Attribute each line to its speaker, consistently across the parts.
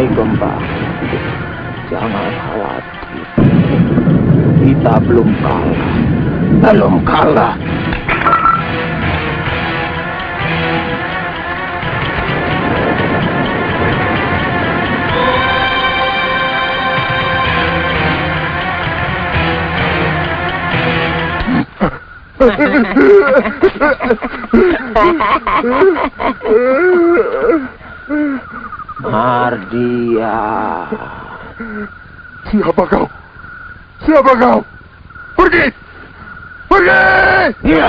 Speaker 1: Gembang, jangan khawatir. Kita belum kalah. Belum kalah. Mardian.
Speaker 2: Siapa kau? Siapa kau? Pergi! Pergi!
Speaker 1: Ya.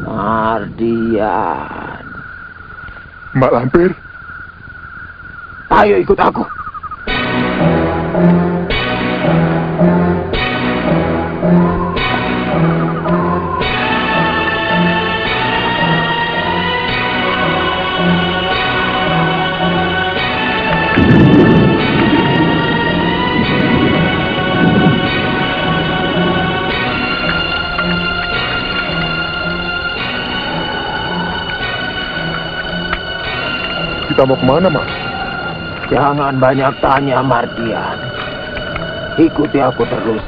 Speaker 1: Mardian.
Speaker 2: Mak Lampir.
Speaker 1: Ayo ikut aku.
Speaker 2: Kita mau kemana, Mak?
Speaker 1: Jangan banyak tanya, Mardian. Ikuti aku terus.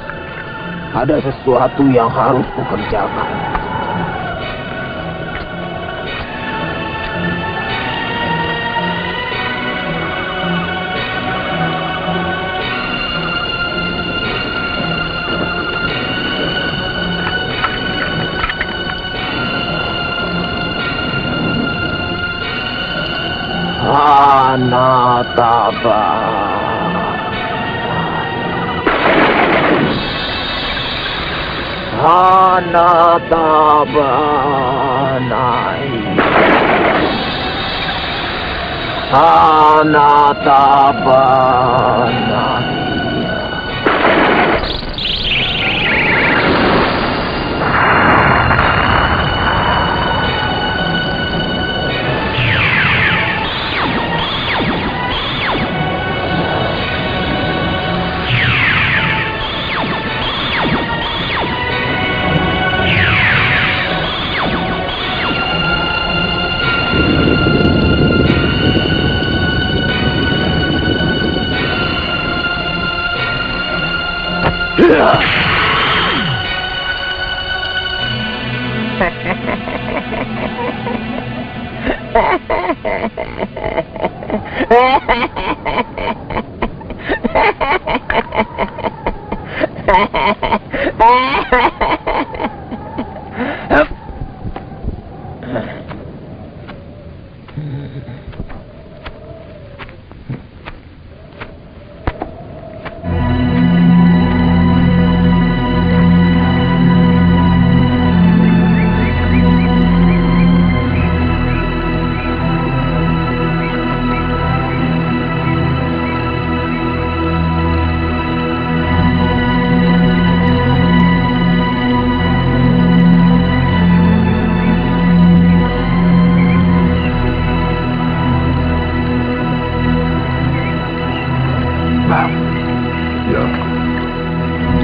Speaker 1: Ada sesuatu yang harus kukerjakan. Anataba. Anatabanai. Anatabanai.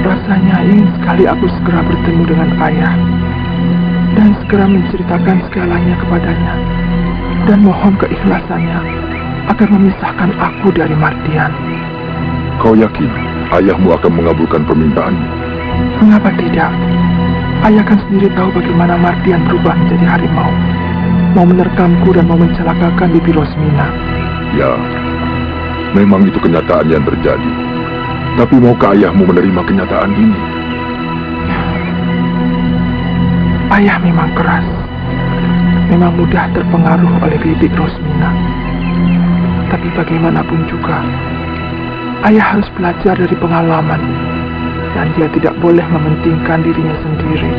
Speaker 3: Rasanya ingin sekali aku segera bertemu dengan ayah dan segera menceritakan segalanya kepadanya dan mohon keikhlasannya agar memisahkan aku dari Mardian.
Speaker 2: Kau yakin ayahmu akan mengabulkan permintaanmu?
Speaker 3: Mengapa tidak? Ayah kan sendiri tahu bagaimana Mardian berubah menjadi harimau, mau menerkamku dan mau mencelakakan Bibi Rosmina.
Speaker 2: Ya, memang itu kenyataan yang terjadi. Tapi maukah ayahmu menerima kenyataan ini?
Speaker 3: Ayah memang keras, memang mudah terpengaruh oleh Bibi Rosmina. Tapi bagaimanapun juga, ayah harus belajar dari pengalaman, dan dia tidak boleh mementingkan dirinya sendiri.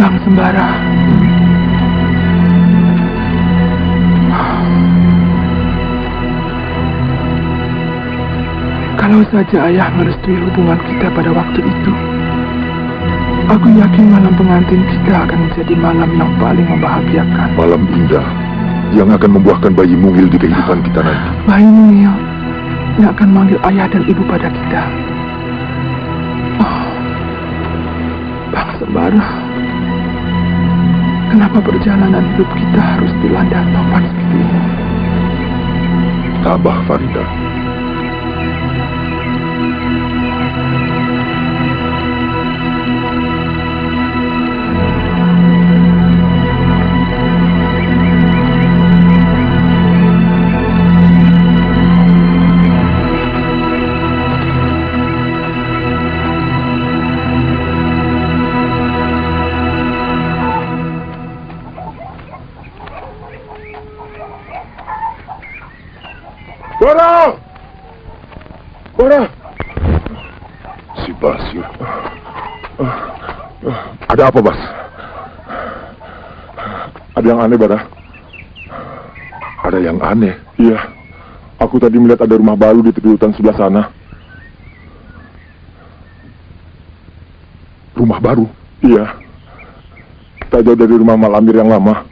Speaker 3: Bang Sembara, kalau saja ayah merestui hubungan kita pada waktu itu, aku yakin malam pengantin kita akan menjadi malam yang paling membahagiakan.
Speaker 2: Malam indah yang akan membuahkan bayi mungil di kehidupan kita nanti.
Speaker 3: Bayi mungil yang akan memanggil ayah dan ibu pada kita. Bang Sembara, kenapa perjalanan hidup kita harus dilanda topan seperti ini?
Speaker 2: Tabah, Farida. Bora! Bora! Si Basir. Ada apa, Bas? Ada yang aneh, Bara? Ada yang aneh? Iya. Aku tadi melihat ada rumah baru di tepi hutan sebelah sana. Rumah baru? Iya. Tak jauh dari rumah Malamir yang lama.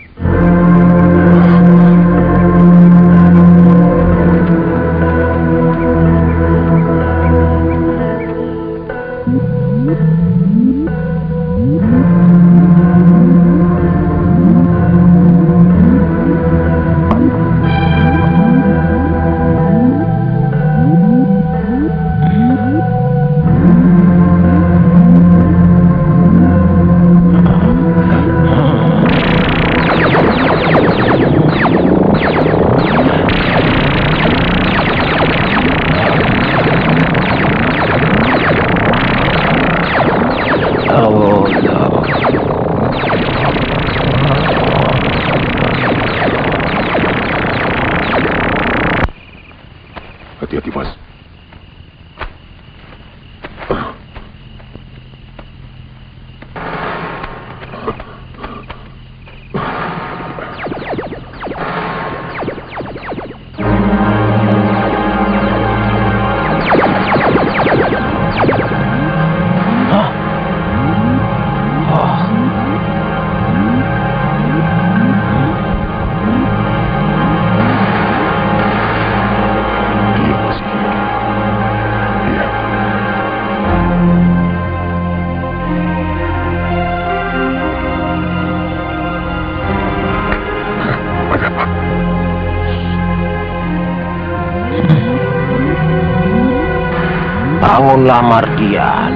Speaker 2: Hati-hati, Mas.
Speaker 1: Bangunlah Mardian.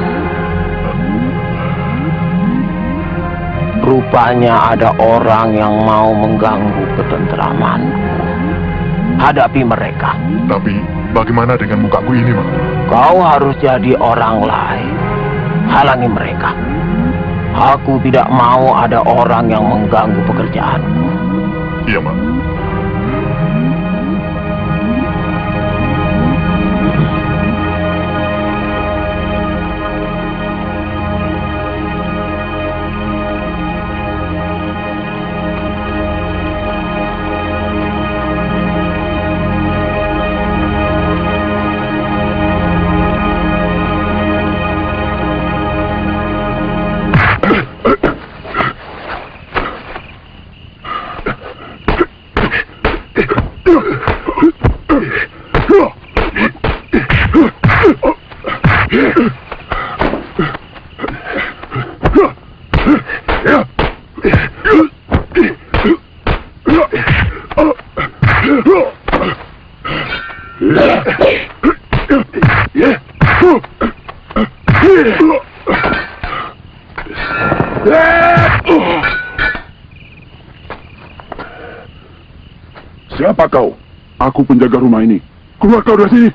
Speaker 1: Rupanya ada orang yang mau mengganggu ketentramanku. Hadapi mereka.
Speaker 2: Tapi bagaimana dengan mukaku ini, Mak?
Speaker 1: Kau harus jadi orang lain. Halangi mereka. Aku tidak mau ada orang yang mengganggu pekerjaanku.
Speaker 2: Iya, Mak. Siapa kau? Aku penjaga rumah ini. Keluar kau dari sini.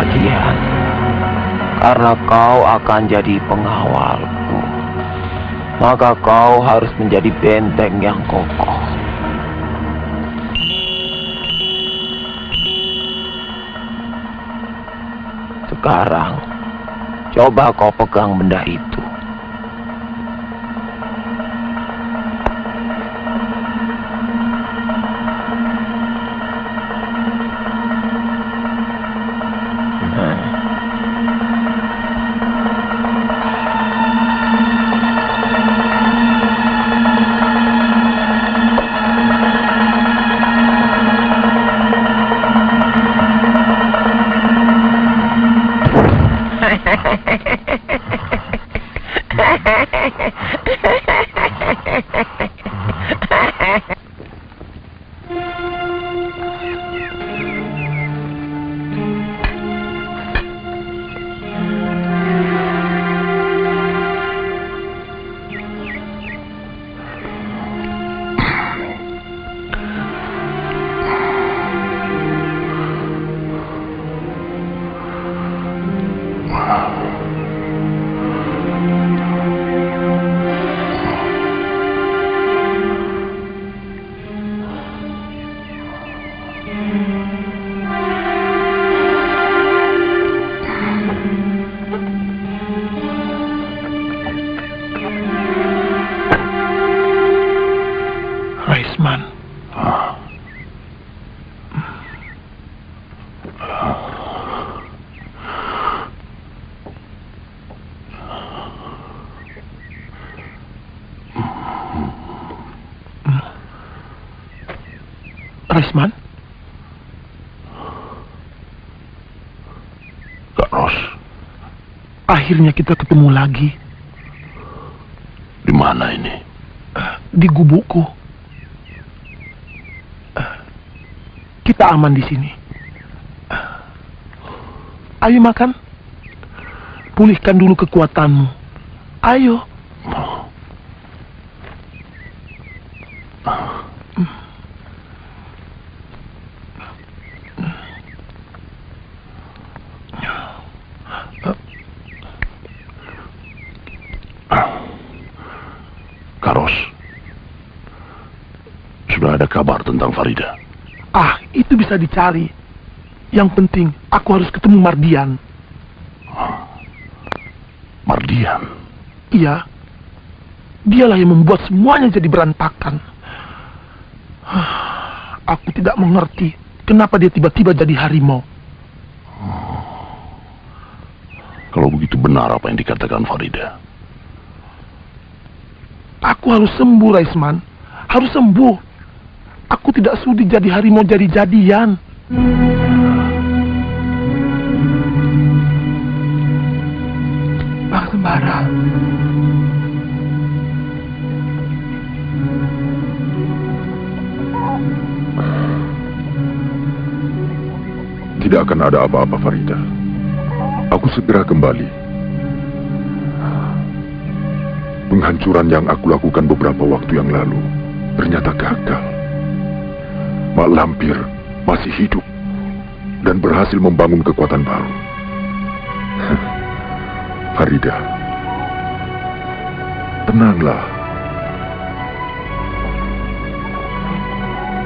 Speaker 1: Mardian, karena kau akan jadi pengawalku, maka kau harus menjadi benteng yang kokoh. Sekarang, coba kau pegang benda itu.
Speaker 3: Raisman. Raisman?
Speaker 2: Kak Ros,
Speaker 3: Akhirnya kita ketemu lagi.
Speaker 2: di mana ini?
Speaker 3: Di gubukku. Kita aman di sini. Ayo makan. Pulihkan dulu kekuatanmu. Ayo.
Speaker 2: Kak Ros, sudah ada kabar tentang Farida?
Speaker 3: Itu bisa dicari. Yang penting, aku harus ketemu Mardian.
Speaker 2: Mardian?
Speaker 3: Iya. Dialah yang membuat semuanya jadi berantakan. Aku tidak mengerti kenapa dia tiba-tiba jadi harimau.
Speaker 2: Kalau begitu benar apa yang dikatakan Farida?
Speaker 3: Aku harus sembuh, Raisman. Harus sembuh. Aku tidak sudi jadi harimau jadi-jadian. Bang Sembara.
Speaker 2: Tidak akan ada apa-apa, Farida. Aku segera kembali. Penghancuran yang aku lakukan beberapa waktu yang lalu ternyata gagal. Mak Lampir masih hidup dan berhasil membangun kekuatan baru. Farida, tenanglah.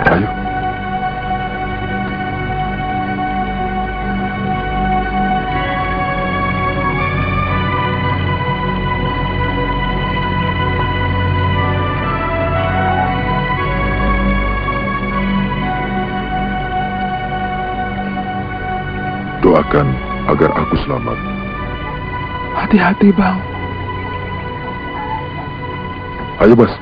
Speaker 2: Ayo. Doakan agar aku selamat.
Speaker 3: Hati-hati, Bang.
Speaker 2: Ayo, Bas.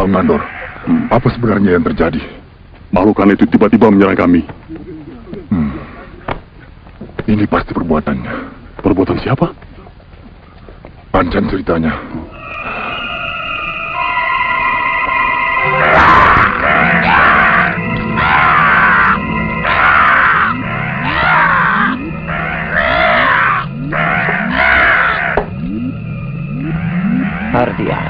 Speaker 2: Bang Nandor, apa sebenarnya yang terjadi?
Speaker 4: Makhluk itu tiba-tiba menyerang kami.
Speaker 2: Ini pasti perbuatannya.
Speaker 4: Perbuatan siapa?
Speaker 2: Panjang ceritanya.
Speaker 1: Ardian.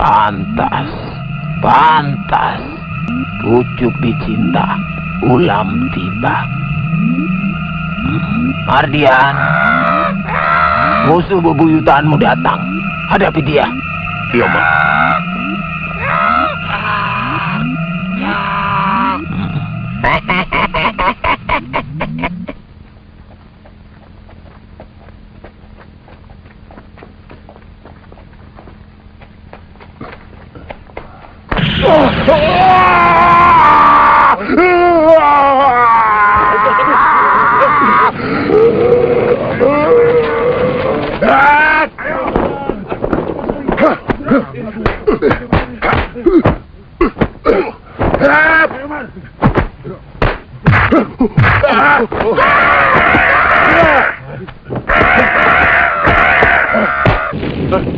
Speaker 1: Pantas, pantas. Pucuk dicinta, ulam tiba. Mardian, musuh bebuyutanmu datang. Hadapi dia.
Speaker 4: Iya, Mak.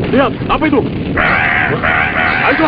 Speaker 4: Lihat, apa itu? Ayo,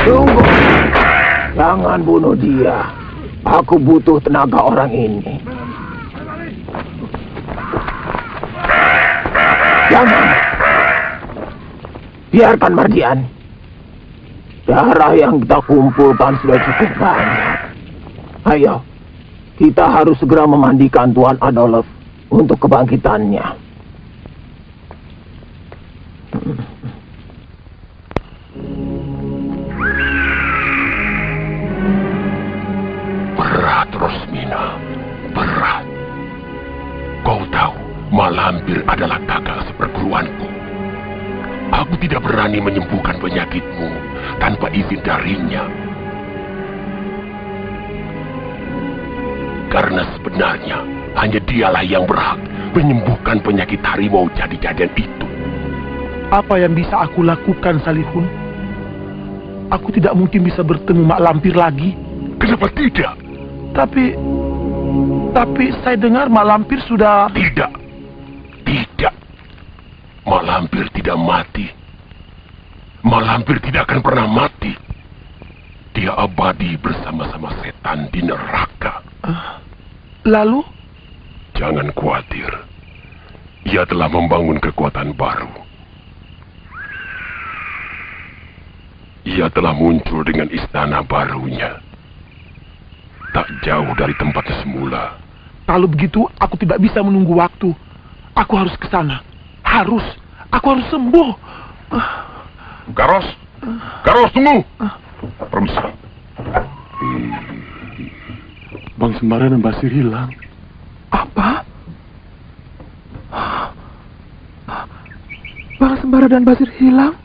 Speaker 1: Tunggu. Jangan bunuh dia. Aku butuh tenaga orang ini. Jangan. Biarkan Mardian. Darah yang kita kumpulkan sudah cukup banyak. Ayo, kita harus segera memandikan Tuan Adolf untuk kebangkitannya.
Speaker 2: Berat, Rosmina. Berat. Kau tahu, Malampir adalah kakak seperguruanku. Aku tidak berani menyembuhkan penyakitmu tanpa izin darinya. Karena sebenarnya hanya dialah yang berhak menyembuhkan penyakit harimau jadi-jadian itu.
Speaker 3: Apa yang bisa aku lakukan, Salihun? Aku tidak mungkin bisa bertemu Mak Lampir lagi.
Speaker 2: Kenapa tidak?
Speaker 3: Tapi saya dengar Mak Lampir sudah...
Speaker 2: Tidak. Tidak. Malampir tidak mati. Malampir tidak akan pernah mati. Dia abadi bersama-sama setan di neraka.
Speaker 3: Lalu?
Speaker 2: Jangan khawatir. Ia telah membangun kekuatan baru. Ia telah muncul dengan istana barunya. Tak jauh dari tempatnya semula.
Speaker 3: Kalau begitu, aku tidak bisa menunggu waktu. Aku harus ke sana. Harus. Aku harus sembuh.
Speaker 2: Karos. Karos, tunggu. Permisi.
Speaker 4: Bang Sembara dan Basir hilang.
Speaker 3: Apa? Bang Sembara dan Basir hilang?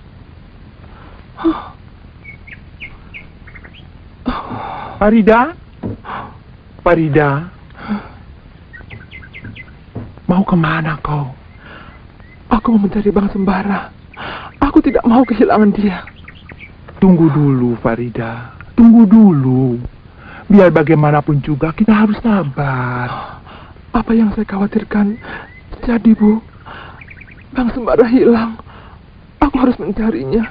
Speaker 3: Farida? Farida? Mau kemana kau? Aku mau mencari Bang Sembara. Aku tidak mau kehilangan dia. Tunggu dulu, Farida. Tunggu dulu. Biar bagaimanapun juga kita harus sabar. Apa yang saya khawatirkan jadi, Bu. Bang Sembara hilang. Aku harus mencarinya.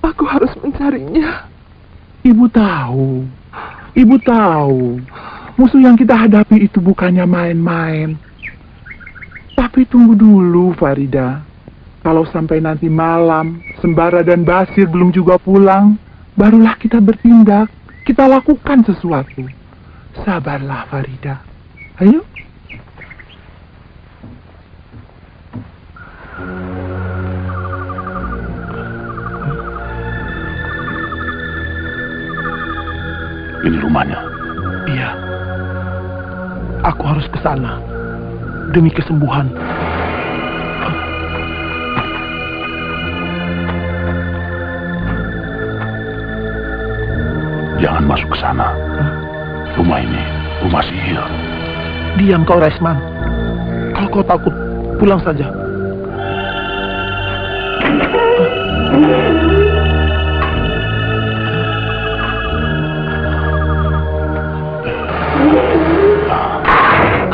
Speaker 3: Aku harus mencarinya.
Speaker 5: Ibu tahu. Ibu tahu. Musuh yang kita hadapi itu bukannya main-main. Tapi tunggu dulu, Farida. Kalau sampai nanti malam, Sembara dan Basir belum juga pulang, barulah kita bertindak. Kita lakukan sesuatu. Sabarlah, Farida. Ayo.
Speaker 4: Ini rumahnya.
Speaker 3: Iya. Aku harus ke sana demi kesembuhan.
Speaker 4: Jangan masuk ke sana. Rumah ini rumah sihir.
Speaker 3: Diam kau, Resman. Kalau kau takut, pulang saja.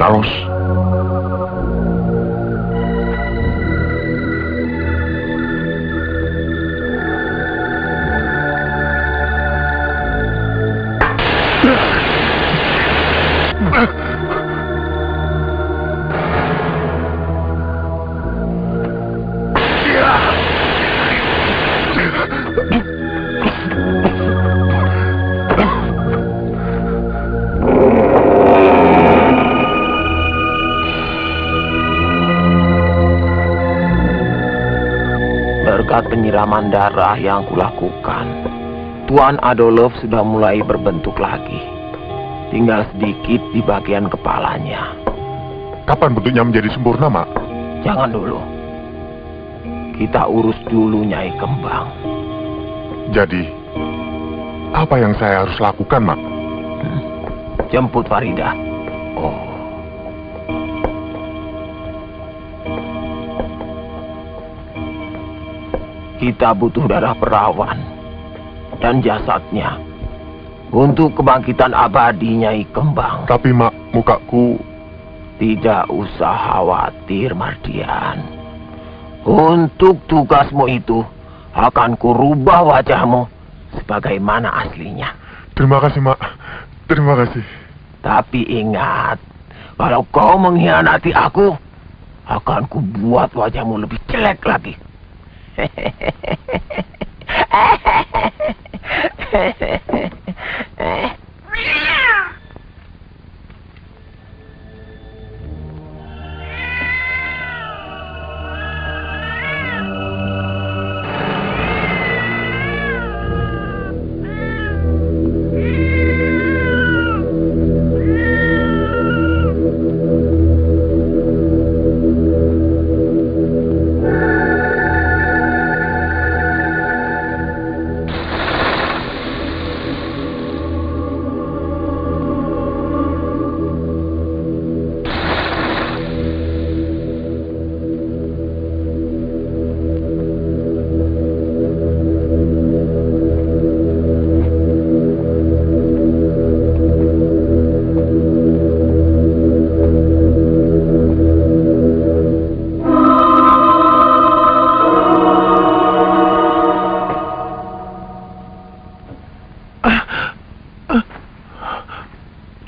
Speaker 4: Carlos.
Speaker 1: Berkat penyiraman darah yang kulakukan, Tuan Adolf sudah mulai berbentuk lagi. Tinggal sedikit di bagian kepalanya.
Speaker 2: Kapan bentuknya menjadi sempurna, Mak?
Speaker 1: Jangan dulu. Kita urus dulu Nyai Kembang.
Speaker 2: Jadi, apa yang saya harus lakukan, Mak?
Speaker 1: Jemput Farida.
Speaker 2: Oh,
Speaker 1: Kita butuh darah perawan dan jasadnya untuk kebangkitan abadi Nyai Kembang.
Speaker 2: tapi Mak, mukaku...
Speaker 1: Tidak usah khawatir, Mardian. Untuk tugasmu itu akan kurubah wajahmu sebagaimana aslinya.
Speaker 2: Terima kasih, Mak. Terima kasih.
Speaker 1: Tapi ingat, kalau kau mengkhianati aku, akan kubuat wajahmu lebih jelek lagi.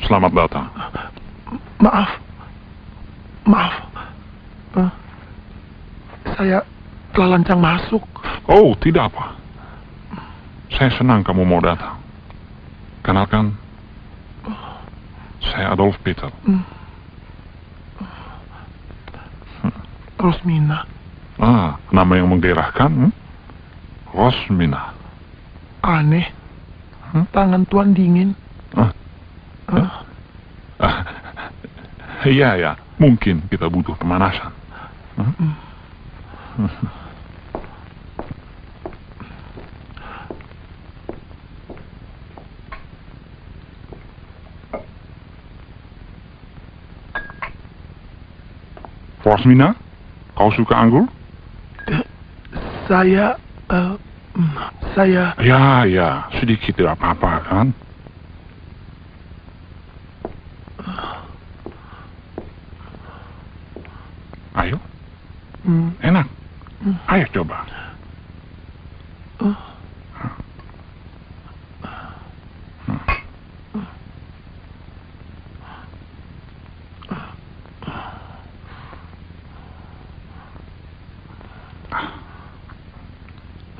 Speaker 4: Selamat datang.
Speaker 3: Maaf. Saya telah lancang masuk.
Speaker 4: Oh, tidak apa. Saya senang kamu mau datang. Kenalkan, saya Adolf Peter.
Speaker 3: Rosmina.
Speaker 4: Nama yang menggairahkan, Rosmina.
Speaker 3: Aneh. Tangan Tuan dingin.
Speaker 4: Iya, mungkin kita butuh pemanasan. Rosmina, kau suka anggur?
Speaker 3: Saya...
Speaker 4: Ya, sedikit tidak apa-apa kan? Ayo, Enak. Ayo coba.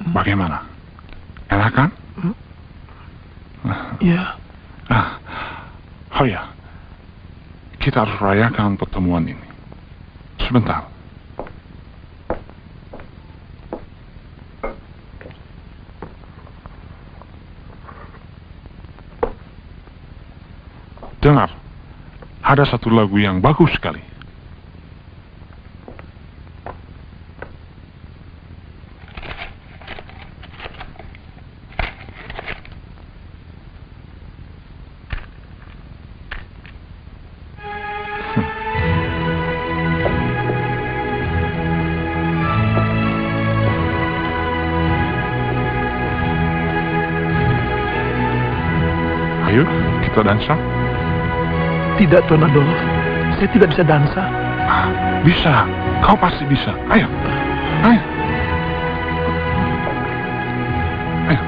Speaker 4: Bagaimana? Enak kan?
Speaker 3: Ya.
Speaker 4: Oh ya, kita harus rayakan pertemuan ini. Sebentar. Dengar, ada satu lagu yang bagus sekali. Ayo, kita dansa.
Speaker 3: Tidak, Tuan Adolf. Saya tidak bisa dansa.
Speaker 4: Bisa, kau pasti bisa. Ayo, ayo. Ayo.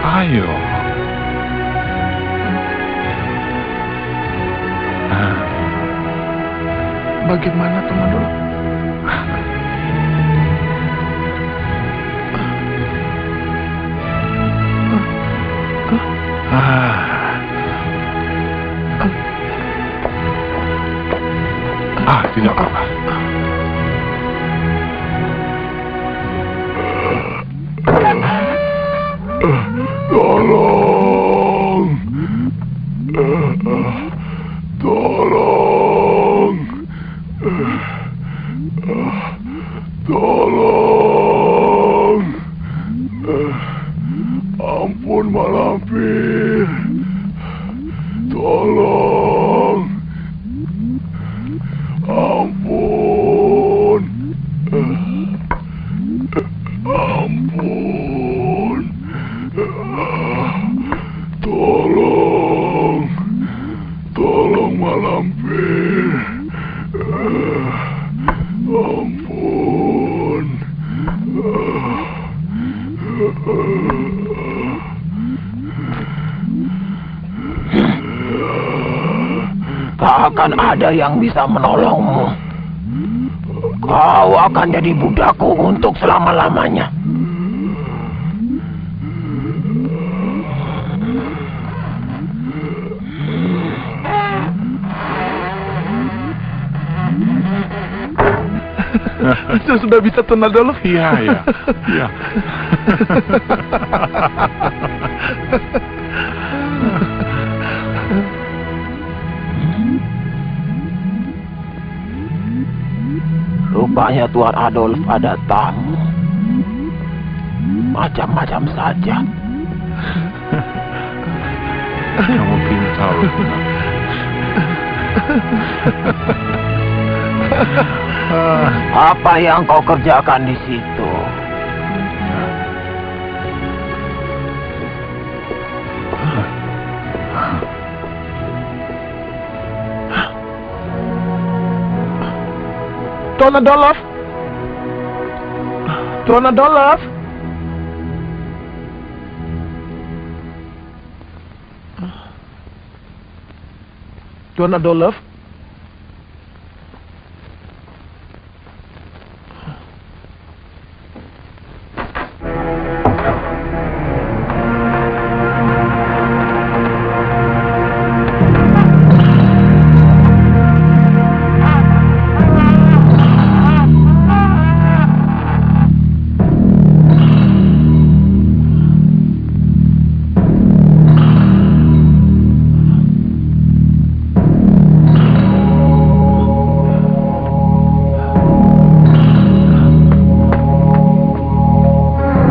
Speaker 4: Ayo.
Speaker 3: Bagaimana, Tuan Adolf?
Speaker 4: Tidak apa-apa.
Speaker 2: Tolong! Tolong! Tolong! Ampun, Mak Lampir. Tolong! Ampun! Ampun! Tolong! Tolong, Mak Lampir. Ampun!
Speaker 1: Tak akan ada yang bisa menolongmu. Kau akan jadi budakku untuk selama-lamanya.
Speaker 3: Saya sudah bisa, Tuan Adolf.
Speaker 4: Iya, iya. Iya.
Speaker 1: Rupanya Tuan Adolf ada tamu. Macam-macam saja.
Speaker 4: Kamu pintar.
Speaker 1: Apa yang kau kerjakan di situ?
Speaker 3: Tuan Adolf. Tuan Adolf. Tuan Adolf.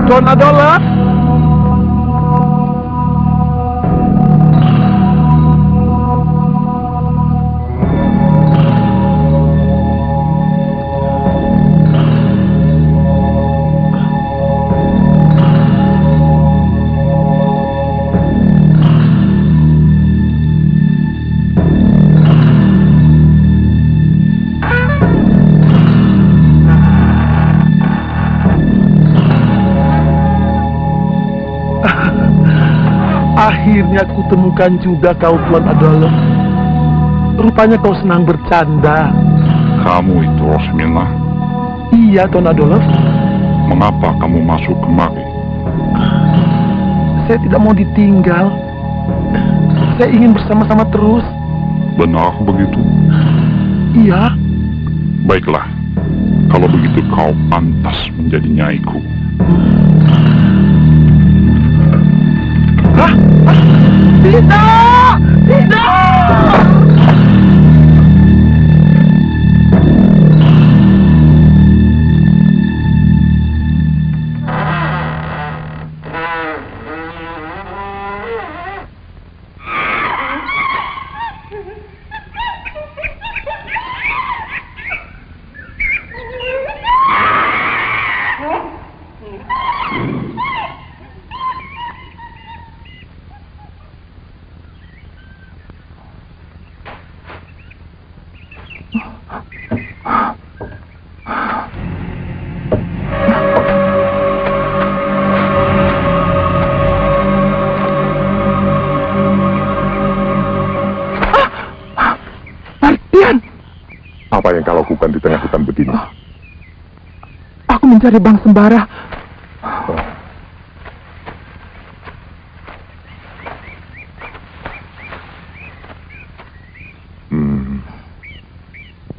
Speaker 3: Tuan Adolf.
Speaker 5: Akhirnya kutemukan juga kau, Tuan Adolf. Rupanya kau senang bercanda.
Speaker 4: Kamu itu Rosmina.
Speaker 5: Iya, Tuan Adolf.
Speaker 4: Mengapa kamu masuk kemari?
Speaker 5: Saya tidak mau ditinggal. Saya ingin bersama-sama terus.
Speaker 4: Benar begitu?
Speaker 5: Iya.
Speaker 4: Baiklah, kalau begitu kau pantas menjadi nyaiku.
Speaker 5: Hah? Tidak! Tidak!
Speaker 2: Apa yang kau lakukan di tengah hutan begini?
Speaker 5: Aku mencari Bang Sembara.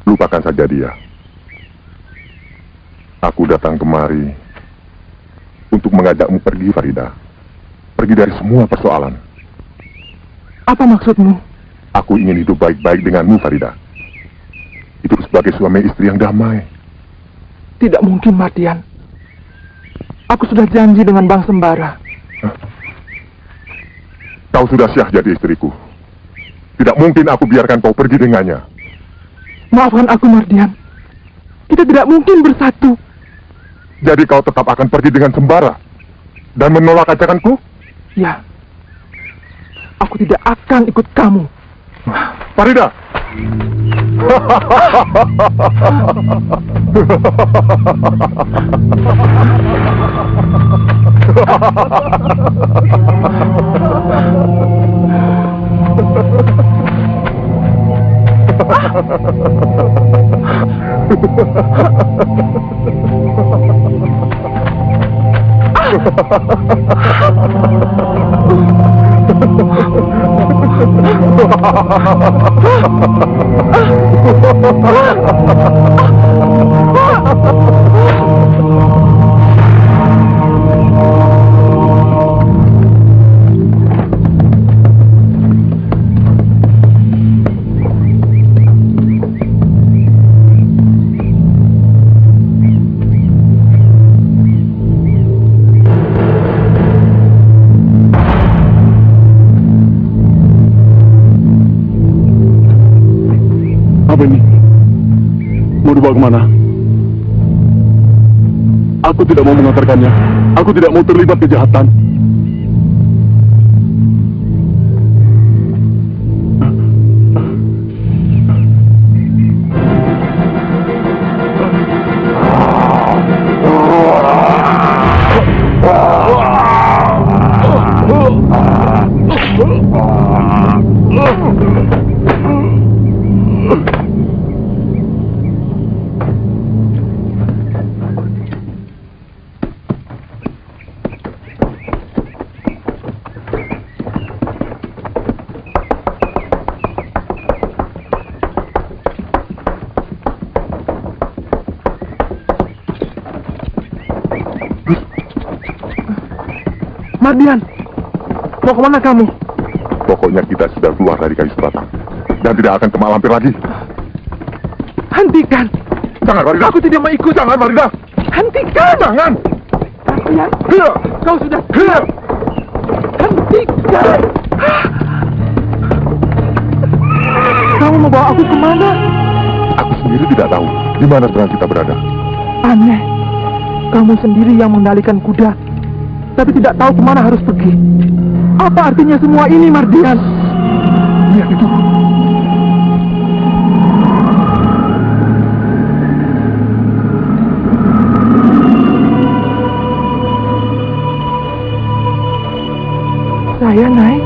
Speaker 2: Lupakan saja dia. Aku datang kemari untuk mengajakmu pergi, Farida. Pergi dari semua persoalan.
Speaker 5: Apa maksudmu?
Speaker 2: Aku ingin hidup baik-baik denganmu, Farida. Itu sebagai suami istri yang damai.
Speaker 5: Tidak mungkin, Mardian. Aku sudah janji dengan Bang Sembara.
Speaker 2: Kau sudah syah jadi istriku. Tidak mungkin aku biarkan kau pergi dengannya.
Speaker 5: Maafkan aku, Mardian. Kita tidak mungkin bersatu.
Speaker 2: Jadi kau tetap akan pergi dengan Sembara dan menolak ajakanku?
Speaker 5: Ya. Aku tidak akan ikut kamu.
Speaker 2: Farida!
Speaker 5: Apa ini? Mau dibawa kemana? Aku tidak mau mengantarkannya. Aku tidak mau terlibat kejahatan. Mardian, mau kemana kamu?
Speaker 2: Pokoknya kita sudah keluar dari kayu sebatang dan tidak akan ke Mak Lampir lagi.
Speaker 5: Hentikan!
Speaker 2: Jangan, Farida!
Speaker 5: Aku tidak mau ikut!
Speaker 2: Jangan, Farida!
Speaker 5: Hentikan!
Speaker 2: Jangan!
Speaker 5: Mardian,
Speaker 2: Hiya!
Speaker 5: kau sudah...
Speaker 2: Hiya!
Speaker 5: Hentikan! Kamu mau bawa aku kemana?
Speaker 2: Aku sendiri tidak tahu di mana sebenarnya kita berada.
Speaker 5: Aneh, kamu sendiri yang mengendalikan kuda, tapi tidak tahu kemana harus pergi. Apa artinya semua ini, Mardian?
Speaker 2: Lihat itu.
Speaker 5: Saya naik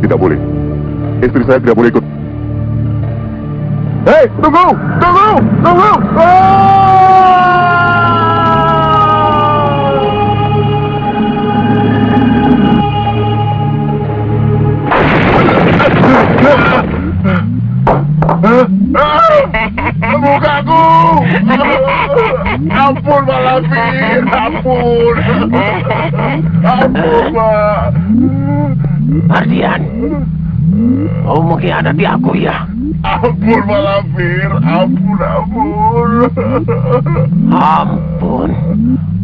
Speaker 2: Tidak boleh. Istri saya tidak boleh ikut. Hei, tunggu! Tunggu! Tunggu! Mukaku! Ampun, Pak Lampir! Ampun! Ampun, Pak!
Speaker 1: Ardian, kau mengkhianati aku ya?
Speaker 2: Ampun, Pak Lampir! Ampun, ampun!
Speaker 1: Ampun,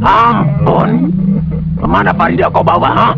Speaker 1: ampun. Kemana Farida kau bawa, ha?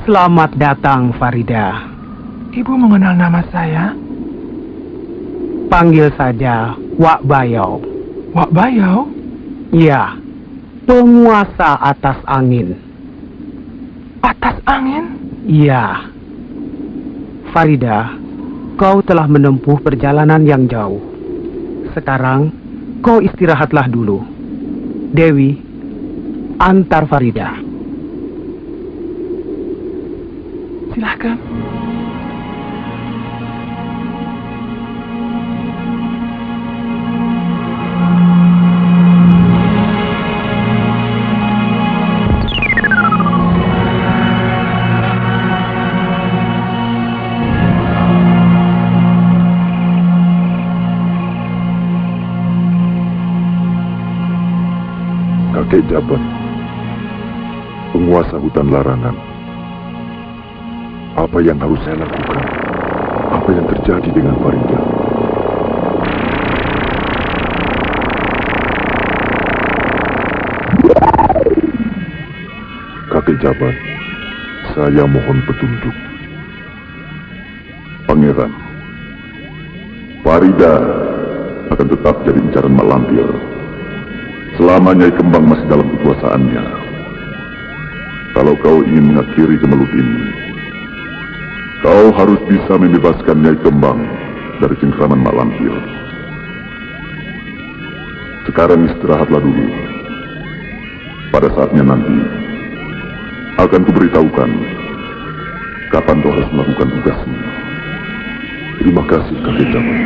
Speaker 6: Selamat datang, Farida.
Speaker 3: Ibu mengenal nama saya?
Speaker 6: Panggil saja Wak Bayau.
Speaker 3: Wak Bayau?
Speaker 6: Ya, penguasa atas angin.
Speaker 3: Atas angin?
Speaker 6: Ya. Farida, kau telah menempuh perjalanan yang jauh. Sekarang, kau istirahatlah dulu. Dewi, antar Farida.
Speaker 3: Silahkan.
Speaker 2: Kakek Jabat, penguasa hutan larangan. Apa yang harus saya lakukan? Apa yang terjadi dengan Farida? Kakek Jabat, saya mohon petunjuk. Pangeran, Farida akan tetap jadi incaran Mak Lampir selama Nyai Kembang masih dalam kekuasaannya. Kalau kau ingin mengakhiri gemelut ini, kau harus bisa membebaskan Nyai Kembang dari cengkraman Mak Lampir. Sekarang istirahatlah dulu. Pada saatnya nanti, akan kuberitahukan kapan kau harus melakukan tugasmu. Terima kasih, kakek Jabat.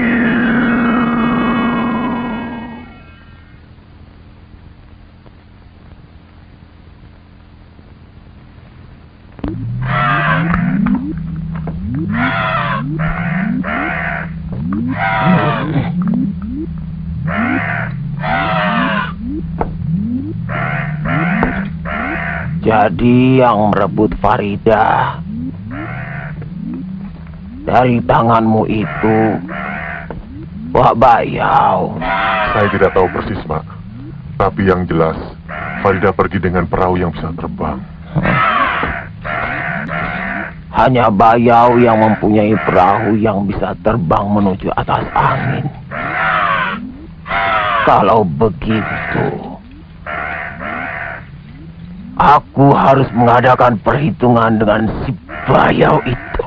Speaker 1: Jadi yang merebut Farida dari tanganmu itu Wak Bayau.
Speaker 2: Saya tidak tahu persis, Mak. Tapi yang jelas, Farida pergi dengan perahu yang bisa terbang.
Speaker 1: Hanya Bayau yang mempunyai perahu yang bisa terbang menuju atas angin. Kalau begitu, aku harus mengadakan perhitungan dengan si Bayau itu.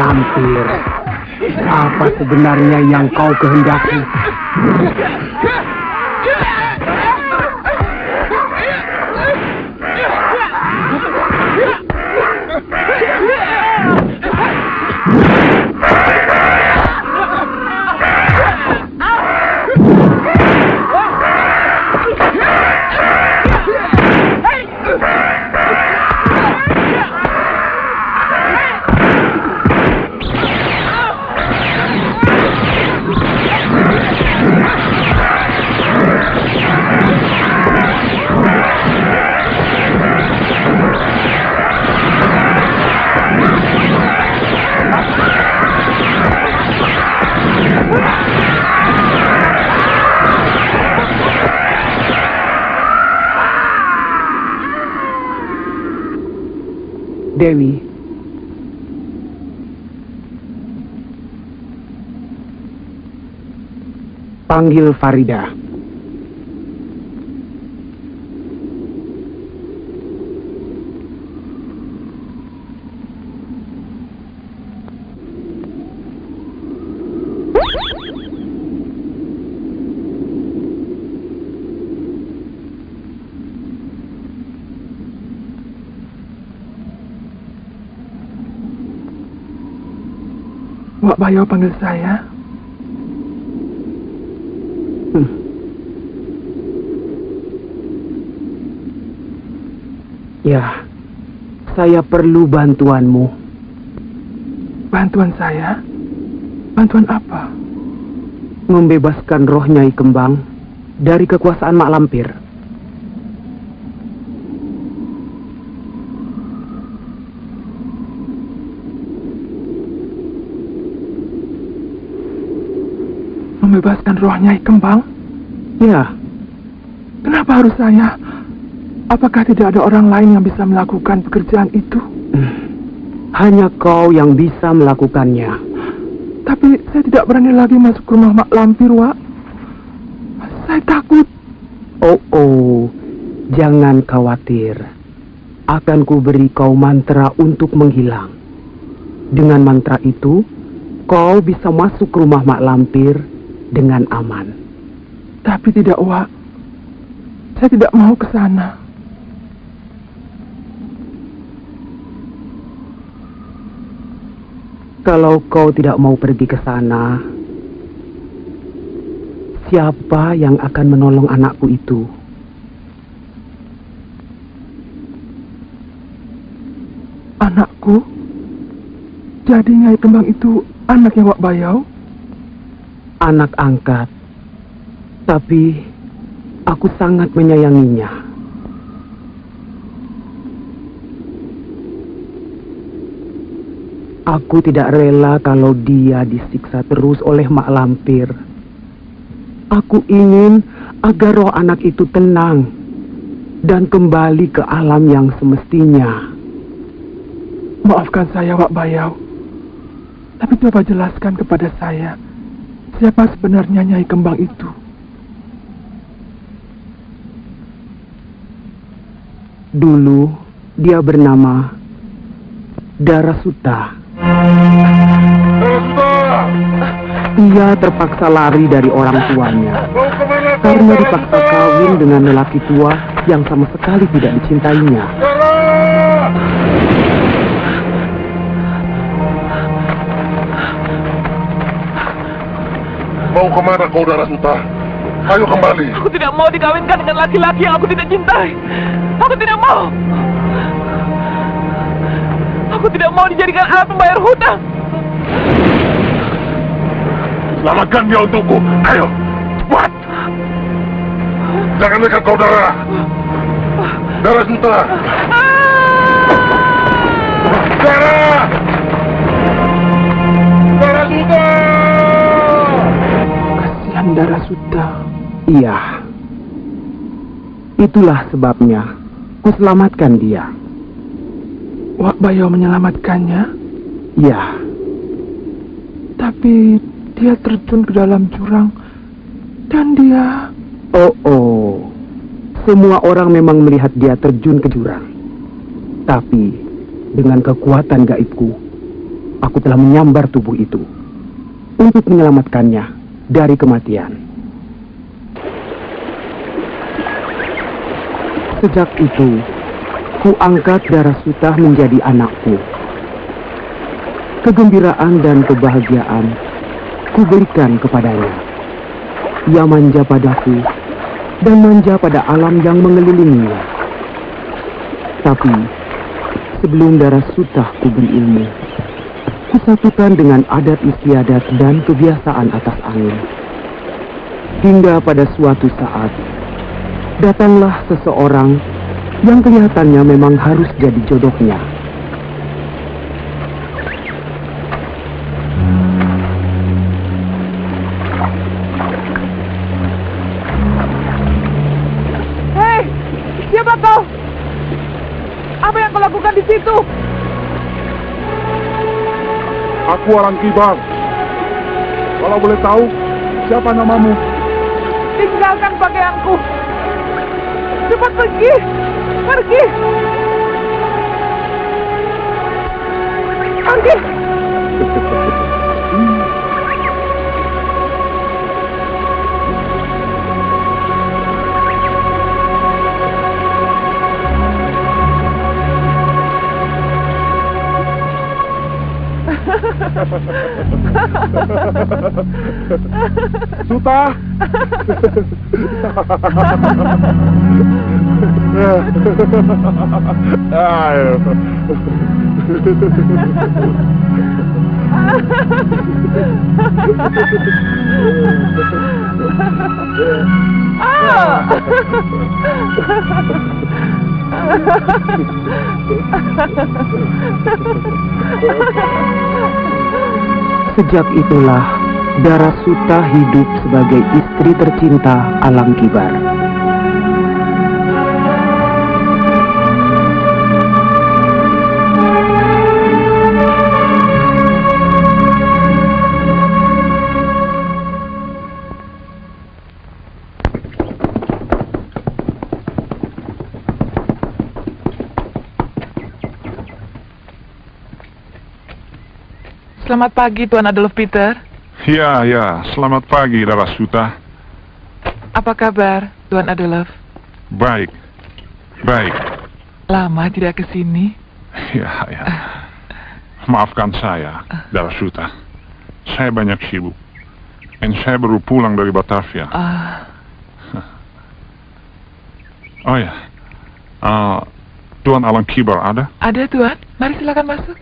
Speaker 6: Lampir, apa sebenarnya yang kau kehendaki? Dewi, panggil Farida.
Speaker 3: Wak Bayo panggil saya.
Speaker 6: Ya, saya perlu bantuanmu.
Speaker 3: Bantuan saya? Bantuan apa?
Speaker 6: Membebaskan roh Nyai Kembang dari kekuasaan Mak Lampir.
Speaker 3: Membebaskan roh Nyai Kembang?
Speaker 6: Ya.
Speaker 3: Kenapa harus saya? Apakah tidak ada orang lain yang bisa melakukan pekerjaan itu?
Speaker 6: Hanya kau yang bisa melakukannya.
Speaker 3: Tapi saya tidak berani lagi masuk ke rumah Mak Lampir, Wak. Saya takut.
Speaker 6: Oh, jangan khawatir. Akan kuberi kau mantra untuk menghilang. Dengan mantra itu, kau bisa masuk ke rumah Mak Lampir dengan aman.
Speaker 3: Tapi tidak, Wak. Saya tidak mau ke sana.
Speaker 6: Kalau kau tidak mau pergi ke sana, siapa yang akan menolong anakku itu?
Speaker 3: Anakku? Jadi Nyai Kembang itu anaknya Wak Bayau?
Speaker 6: Anak angkat. Tapi aku sangat menyayanginya. Aku tidak rela kalau dia disiksa terus oleh Mak Lampir. Aku ingin agar roh anak itu tenang dan kembali ke alam yang semestinya.
Speaker 3: Maafkan saya, Wak Bayau. Tapi coba jelaskan kepada saya, siapa sebenarnya Nyai Kembang itu?
Speaker 6: Dulu dia bernama Darasuta. Ia terpaksa lari dari orang tuanya karena dipaksa kawin dengan lelaki tua yang sama sekali tidak dicintainya.
Speaker 2: Mau kemana kau, Darasuta? Ayo kembali.
Speaker 3: Aku tidak mau dikawinkan dengan laki-laki yang aku tidak cintai. Aku tidak mau. Aku tidak mau dijadikan alat membayar hutang.
Speaker 2: Selamatkan dia untukku. Ayo, cepat. Jangan dekat kau, Darasuta. Darasuta.
Speaker 3: Kasihan Darasuta.
Speaker 6: Iya. Itulah sebabnya kuselamatkan dia.
Speaker 3: Wak Bayo menyelamatkannya?
Speaker 6: Ya.
Speaker 3: Tapi dia terjun ke dalam jurang dan dia...
Speaker 6: Oh. Semua orang memang melihat dia terjun ke jurang. Tapi dengan kekuatan gaibku, aku telah menyambar tubuh itu untuk menyelamatkannya dari kematian. Sejak itu, ku angkat Darasuta menjadi anakku. Kegembiraan dan kebahagiaan ku berikan kepadanya. Ia manja padaku dan manja pada alam yang mengelilinginya. Tapi sebelum Darasuta ku beri ilmu, kusatukan dengan adat istiadat dan kebiasaan atas angin. Hingga pada suatu saat, datanglah seseorang yang kelihatannya memang harus jadi jodohnya.
Speaker 3: Hei, siapa kau? Apa yang kau lakukan di situ?
Speaker 5: Aku Alang Kibar. Kalau boleh tahu, siapa namamu?
Speaker 3: Tinggalkan pakaianku. Cepat pergi. Pergi. Pergi.
Speaker 5: Suta. Ayo.
Speaker 6: Sejak itulah Darasuta hidup sebagai istri tercinta Alang Kibar.
Speaker 3: Selamat pagi, Tuan Adolf Peter.
Speaker 4: Ya, selamat pagi, Darasuta.
Speaker 3: Apa kabar, Tuan Adolf?
Speaker 4: Baik.
Speaker 3: Lama tidak ke sini.
Speaker 4: Ya. Maafkan saya, Darasuta. Saya banyak sibuk. Dan saya baru pulang dari Batavia. Oh ya, Tuan Alang Kibar ada?
Speaker 3: Ada, Tuan. Mari silakan masuk.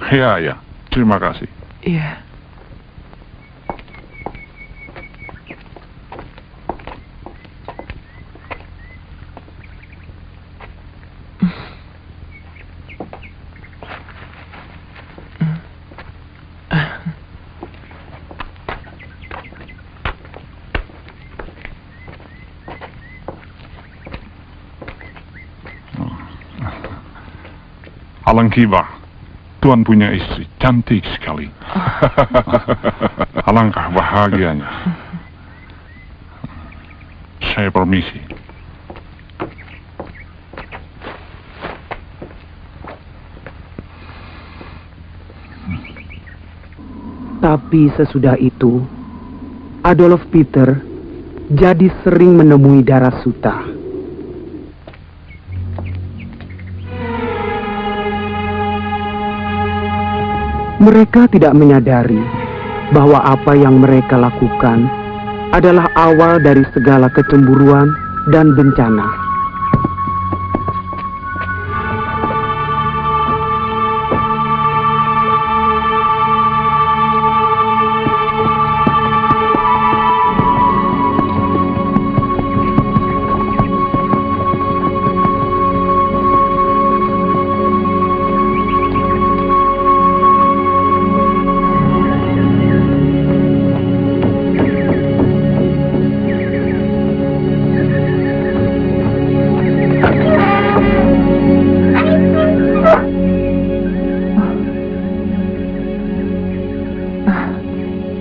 Speaker 4: Ya. Terima kasih.
Speaker 3: Iya.
Speaker 4: Alang Kibar, Tuan punya istri cantik sekali. Alangkah bahagianya. Saya permisi.
Speaker 6: Tapi sesudah itu, Adolf Peter jadi sering menemui Darasuta. Mereka tidak menyadari bahwa apa yang mereka lakukan adalah awal dari segala kecemburuan dan bencana.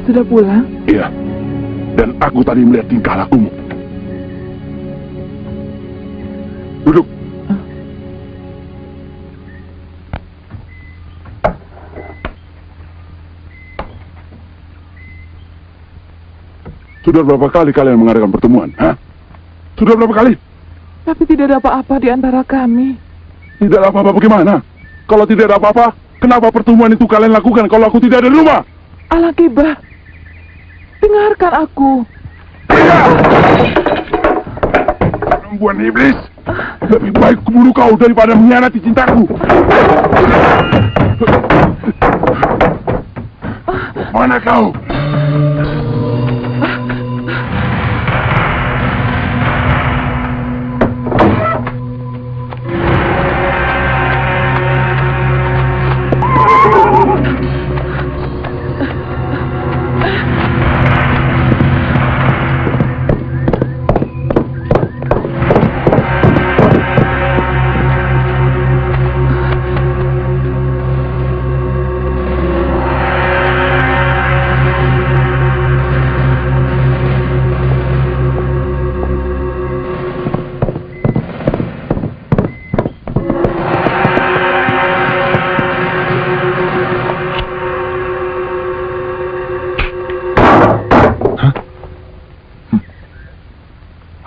Speaker 3: Sudah pulang?
Speaker 2: Iya. Dan aku tadi melihat tingkah lakumu. Duduk. Sudah berapa kali kalian mengadakan pertemuan? Hah? Sudah berapa kali?
Speaker 3: Tapi tidak ada apa-apa di antara kami.
Speaker 2: Tidak ada apa-apa bagaimana? Kalau tidak ada apa-apa, kenapa pertemuan itu kalian lakukan kalau aku tidak ada di rumah?
Speaker 3: Al-Aqibah, dengarkan aku.
Speaker 2: Perempuan iblis, lebih baik kubunuh kau daripada mengkhianati cintaku. Mana kau?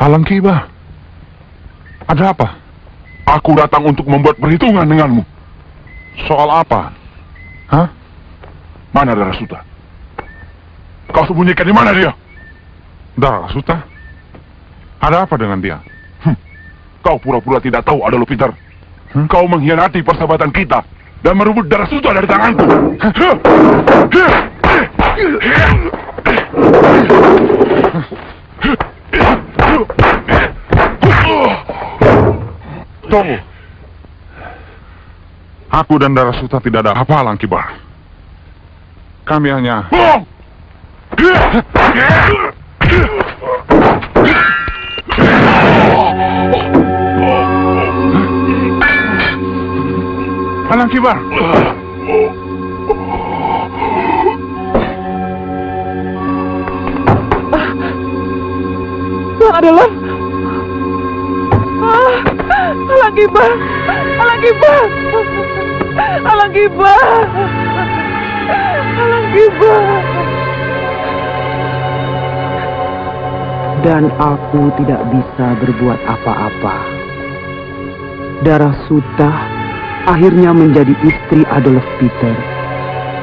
Speaker 4: Al-Aqibah, ada apa?
Speaker 2: Aku datang untuk membuat perhitungan denganmu.
Speaker 4: Soal apa? Hah?
Speaker 2: Mana Darasuta? Kau sembunyikan di mana dia?
Speaker 4: Darasuta? Ada apa dengan dia?
Speaker 2: Kau pura-pura tidak tahu Adolf Peter. Kau mengkhianati persahabatan kita dan merebut Darasuta dari tanganku.
Speaker 4: Tunggu. Aku dan Darasuta tidak ada apa, Al-Aqibah. Kami hanya...
Speaker 2: Bohong!
Speaker 4: Al-Aqibah!
Speaker 3: Tuan adalah... Al-Aqibah! Al-Aqibah! Al-Aqibah! Al-Aqibah!
Speaker 6: Dan aku tidak bisa berbuat apa-apa. Darasuta akhirnya menjadi istri Adolf Peter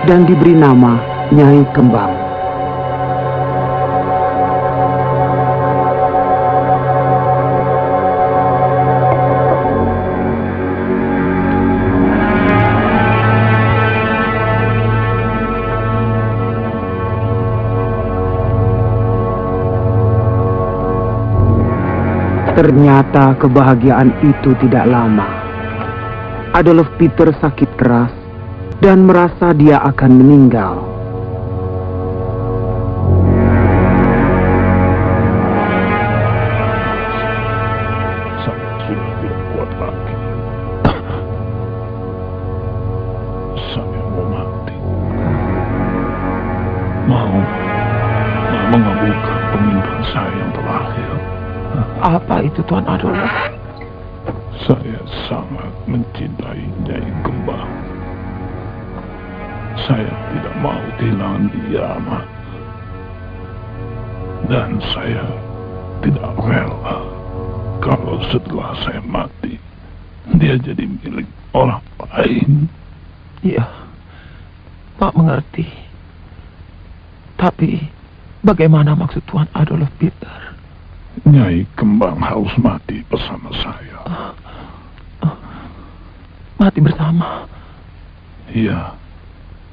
Speaker 6: dan diberi nama Nyai Kembang. Ternyata kebahagiaan itu tidak lama. Adolf Peter sakit keras dan merasa dia akan meninggal.
Speaker 2: Saya sudah tidak kuat lagi. Saya mau mati. Mau mengabulkan permintaan saya yang terakhir.
Speaker 1: Apa itu Tuan Adolf?
Speaker 2: Saya sangat mencintai Nyai Kembang. Saya tidak mau kehilangan dia, Mak. Dan saya tidak rela kalau setelah saya mati, dia jadi milik orang lain.
Speaker 1: Iya, Pak mengerti. Tapi, bagaimana maksud Tuan Adolf Peter?
Speaker 2: Nyai Kembang harus mati bersama saya.
Speaker 1: Mati bersama?
Speaker 2: Iya.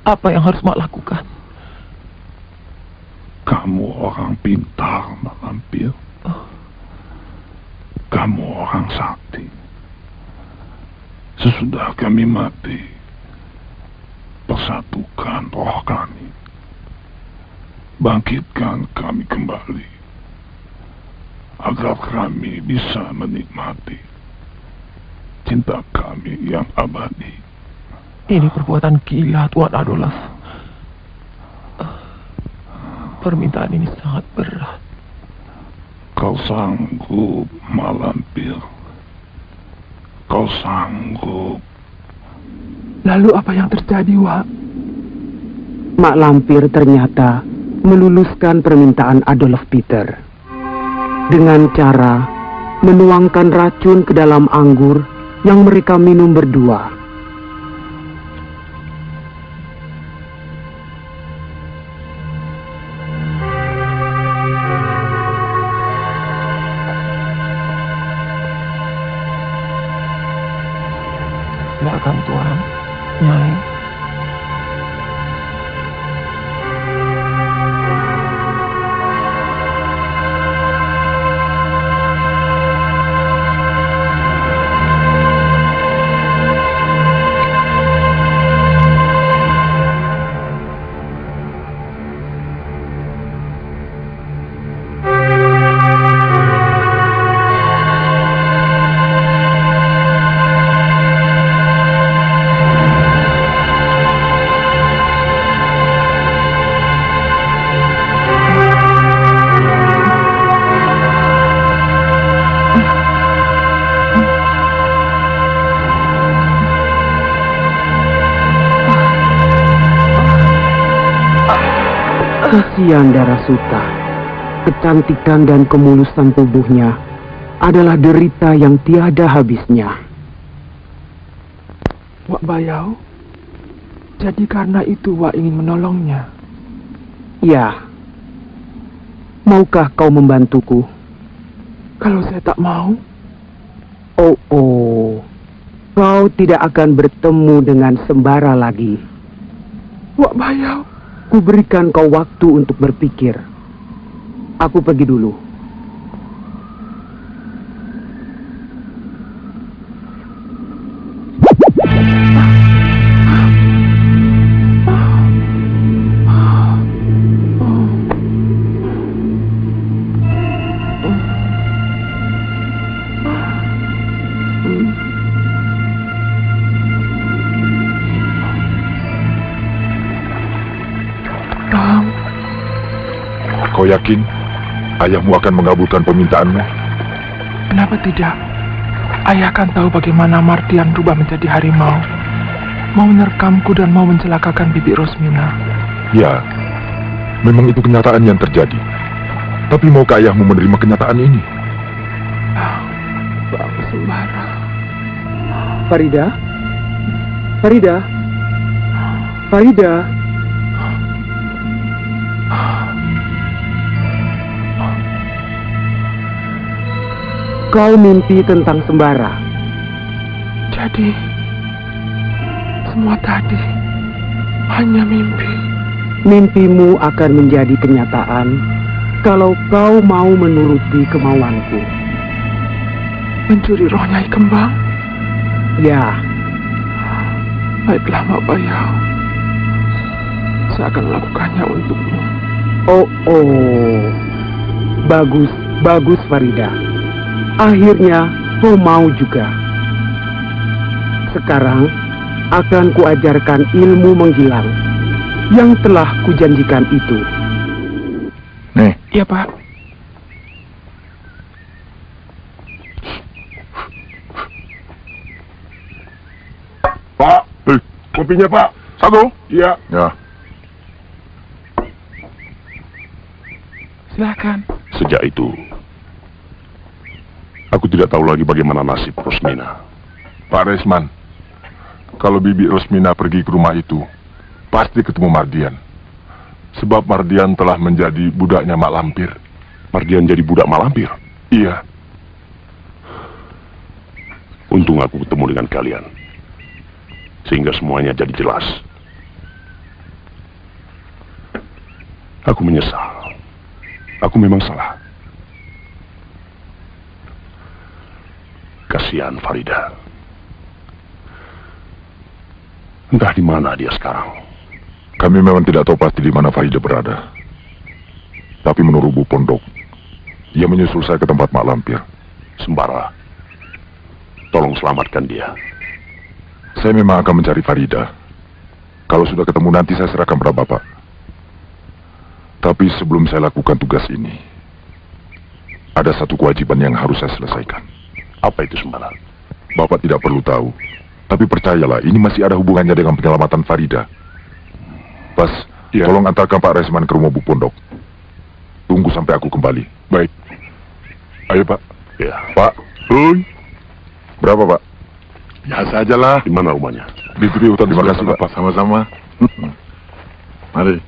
Speaker 1: Apa yang harus Mak lakukan?
Speaker 2: Kamu orang pintar, Mak Lampir. Kamu orang sakti. Sesudah kami mati, persatukan roh kami. Bangkitkan kami kembali, agar kami bisa menikmati cinta kami yang abadi.
Speaker 1: Ini perbuatan gila, Tuan Adolf. Permintaan ini sangat berat.
Speaker 2: Kau sanggup, Mak Lampir. Kau sanggup.
Speaker 3: Lalu apa yang terjadi, Wak?
Speaker 6: Mak Lampir ternyata meluluskan permintaan Adolf Peter dengan cara menuangkan racun ke dalam anggur yang mereka minum berdua.
Speaker 1: Silakan Tuan, Nyai.
Speaker 6: Kasihan Darasuta, kecantikan dan kemulusan tubuhnya adalah derita yang tiada habisnya.
Speaker 3: Wak Bayau, jadi karena itu Wak ingin menolongnya.
Speaker 6: Ya, maukah kau membantuku?
Speaker 3: Kalau saya tak mau,
Speaker 6: kau tidak akan bertemu dengan Sembara lagi.
Speaker 3: Wak Bayau,
Speaker 6: Ku berikan kau waktu untuk berpikir. Aku pergi dulu.
Speaker 2: Kau yakin ayahmu akan mengabulkan permintaanmu?
Speaker 3: Kenapa tidak? Ayah kan tahu bagaimana Mardian berubah menjadi harimau. Mau menerkamku dan mau mencelakakan Bibi Rosmina.
Speaker 2: Ya, memang itu kenyataan yang terjadi. Tapi maukah ayahmu menerima kenyataan ini?
Speaker 3: Bang Sembara.
Speaker 6: Farida? Farida? Farida? Kau mimpi tentang Sembara.
Speaker 3: Jadi, semua tadi hanya mimpi.
Speaker 6: Mimpimu akan menjadi kenyataan kalau kau mau menuruti kemauanku.
Speaker 3: Mencuri roh Nyai Kembang?
Speaker 6: Ya.
Speaker 3: Baiklah, Mak Bayau. Saya akan melakukannya untukmu.
Speaker 6: Bagus, bagus Farida. Akhirnya kau mau juga. Sekarang akan kuajarkan ilmu menghilang yang telah kujanjikan itu.
Speaker 2: Nih.
Speaker 3: Iya, Pak.
Speaker 2: Pak, kopinya Pak. Satu. Iya. Ya.
Speaker 3: Silakan.
Speaker 2: Sejak itu, aku tidak tahu lagi bagaimana nasib Rosmina. Pak Resman, kalau Bibi Rosmina pergi ke rumah itu, pasti ketemu Mardian. Sebab Mardian telah menjadi budaknya Mak Lampir. Mardian jadi budak Mak Lampir? Iya. Untung aku ketemu dengan kalian. Sehingga semuanya jadi jelas. Aku menyesal. Aku memang salah. Kasihan Farida. Entah di mana dia sekarang. Kami memang tidak tahu pasti di mana Farida berada. Tapi menurut Bu Pondok, dia menyusul saya ke tempat Mak Lampir. Sembara, tolong selamatkan dia. Saya memang akan mencari Farida. Kalau sudah ketemu nanti saya serahkan pada Bapak. Tapi sebelum saya lakukan tugas ini, ada satu kewajiban yang harus saya selesaikan. Apa itu Sembara? Bapak tidak perlu tahu. Tapi percayalah, ini masih ada hubungannya dengan penyelamatan Farida. Pas
Speaker 4: Ya.
Speaker 2: Tolong antarkan Pak Resman ke rumah Bu Pondok. Tunggu sampai aku kembali.
Speaker 4: Baik. Ayo, Pak.
Speaker 2: Ya, Pak. Berapa, Pak?
Speaker 4: Ya sajalah. Di mana rumahnya?
Speaker 2: Di Duri Hutan. Terima kasih, Pak.
Speaker 4: Sama-sama. Mari.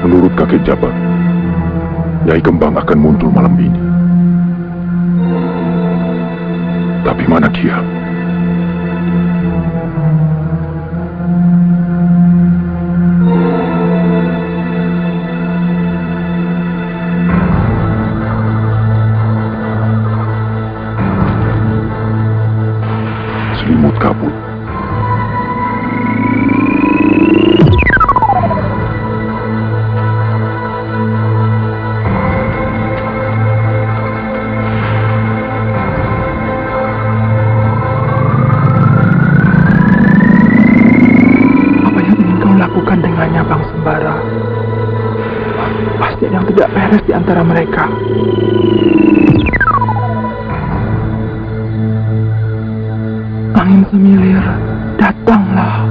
Speaker 2: Menurut kakek Jabat, Nyai Kembang akan muncul malam ini. Tapi mana dia? Selimut kabut.
Speaker 3: Dengannya Bang Sembara. Pasti ada yang tidak beres di antara mereka. Angin semilir, datanglah.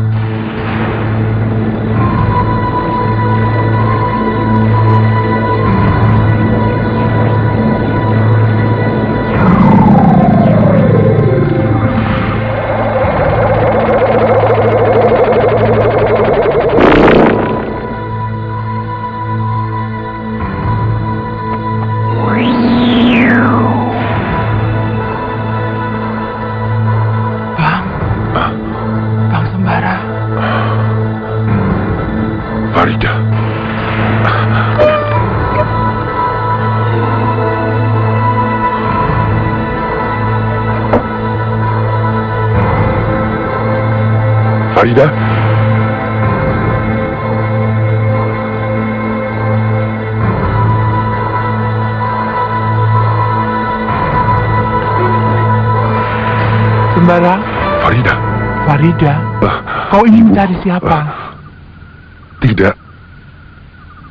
Speaker 2: Farida. Farida?
Speaker 3: Sembara?
Speaker 2: Farida?
Speaker 3: Farida? Kau ingin mencari siapa?
Speaker 2: Tidak.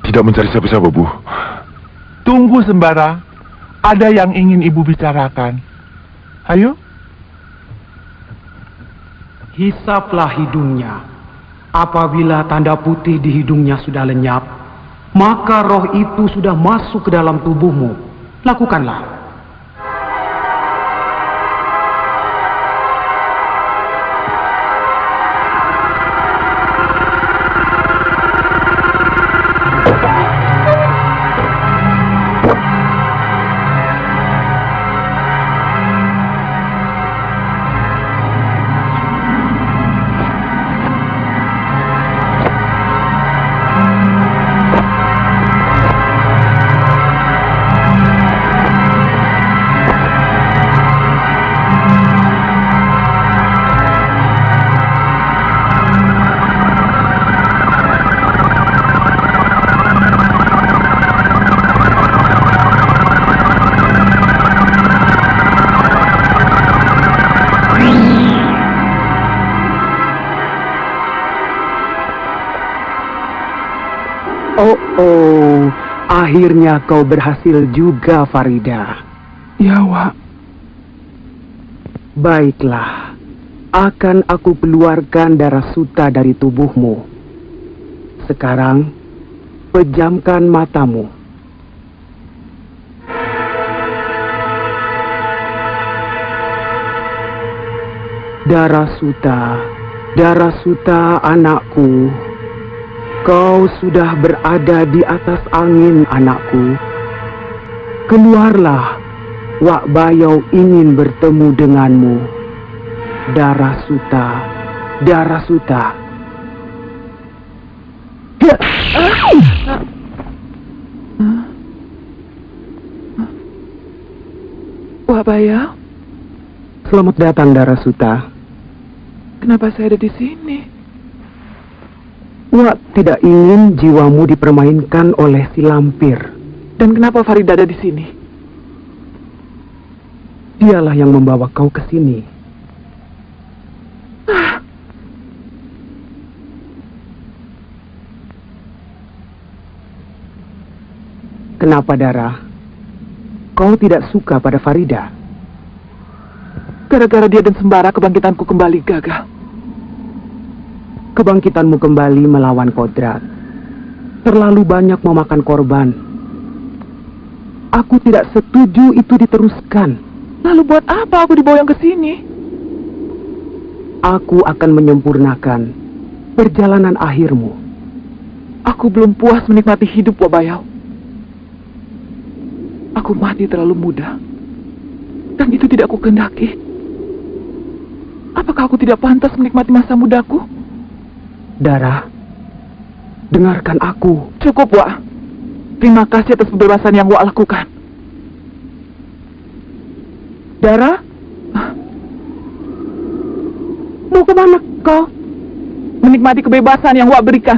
Speaker 2: Tidak mencari siapa-siapa, Bu.
Speaker 3: Tunggu, Sembara. Ada yang ingin Ibu bicarakan. Ayo.
Speaker 6: Hisaplah hidungnya. Apabila tanda putih di hidungnya sudah lenyap, maka roh itu sudah masuk ke dalam tubuhmu. Lakukanlah. Oh, akhirnya kau berhasil juga, Farida.
Speaker 3: Ya, Wak.
Speaker 6: Baiklah, akan aku keluarkan darah suta dari tubuhmu. Sekarang, pejamkan matamu. Darah suta anakku. Kau sudah berada di atas angin, anakku. Keluarlah, Wak Bayau ingin bertemu denganmu. Darah suta.
Speaker 3: Wak Bayau,
Speaker 6: Selamat datang, Darah Suta.
Speaker 3: kenapa saya ada di sini?
Speaker 6: Wak tidak ingin jiwamu dipermainkan oleh si lampir.
Speaker 3: Dan kenapa Farida ada di sini?
Speaker 6: Dialah yang membawa kau ke sini. Kenapa, Dara? Kau tidak suka pada Farida?
Speaker 3: Gara-gara dia dan Sembara kebangkitanku kembali gagal.
Speaker 6: Kebangkitanmu kembali melawan kodrat terlalu banyak memakan korban. Aku tidak setuju itu diteruskan.
Speaker 3: Lalu buat apa aku diboyong ke sini?
Speaker 6: Aku akan menyempurnakan perjalanan akhirmu.
Speaker 3: Aku belum puas menikmati hidup, Wabayau. Aku mati terlalu muda. Dan itu tidak aku kehendaki. Apakah aku tidak pantas menikmati masa mudaku?
Speaker 6: Dara, dengarkan aku.
Speaker 3: Cukup, Wak. Terima kasih atas kebebasan yang Wak lakukan.
Speaker 6: Dara? Mau kemana kau?
Speaker 3: Menikmati kebebasan yang Wak berikan.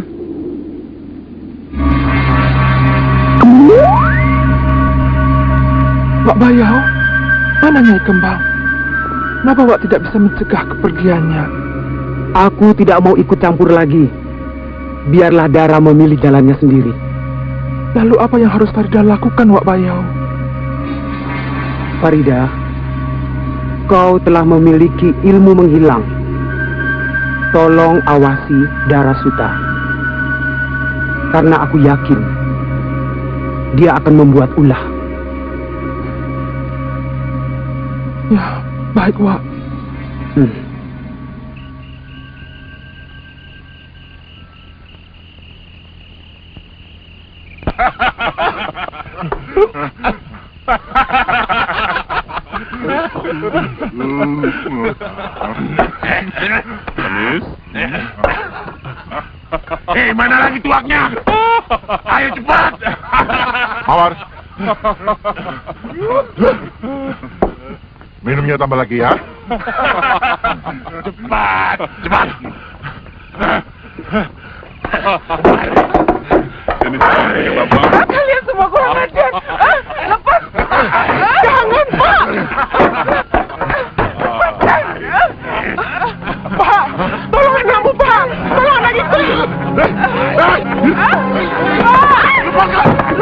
Speaker 5: Wak Bayau, mana Nyai Kembang? Kenapa Wak tidak bisa mencegah kepergiannya?
Speaker 6: Aku tidak mau ikut campur lagi. Biarlah Dara memilih jalannya sendiri.
Speaker 5: Lalu apa yang harus Farida lakukan, Wak Bayau?
Speaker 6: Farida, kau telah memiliki ilmu menghilang. Tolong awasi Dara Suta. Karena aku yakin dia akan membuat ulah.
Speaker 5: Ya, baik, Wak.
Speaker 2: Hei, mana lagi tuaknya? Ayo cepat. Mawar. Minumnya tambah lagi ya. Cepat, cepat.
Speaker 3: Kalian semua kurang ajar. Lepas. Jangan, Pak. Pak, tolong anakmu, Pak. Tolong anak itu.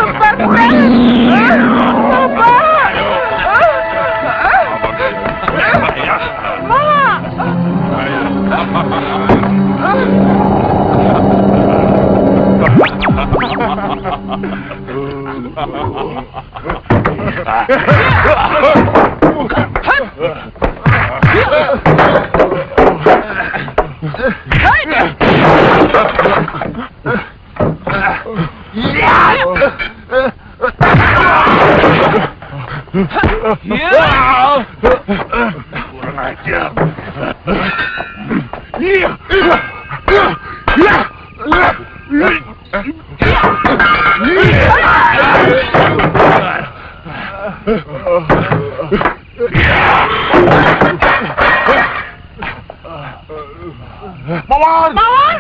Speaker 3: Lepaskan.
Speaker 2: Kurang ajar. Mawar! Mawar!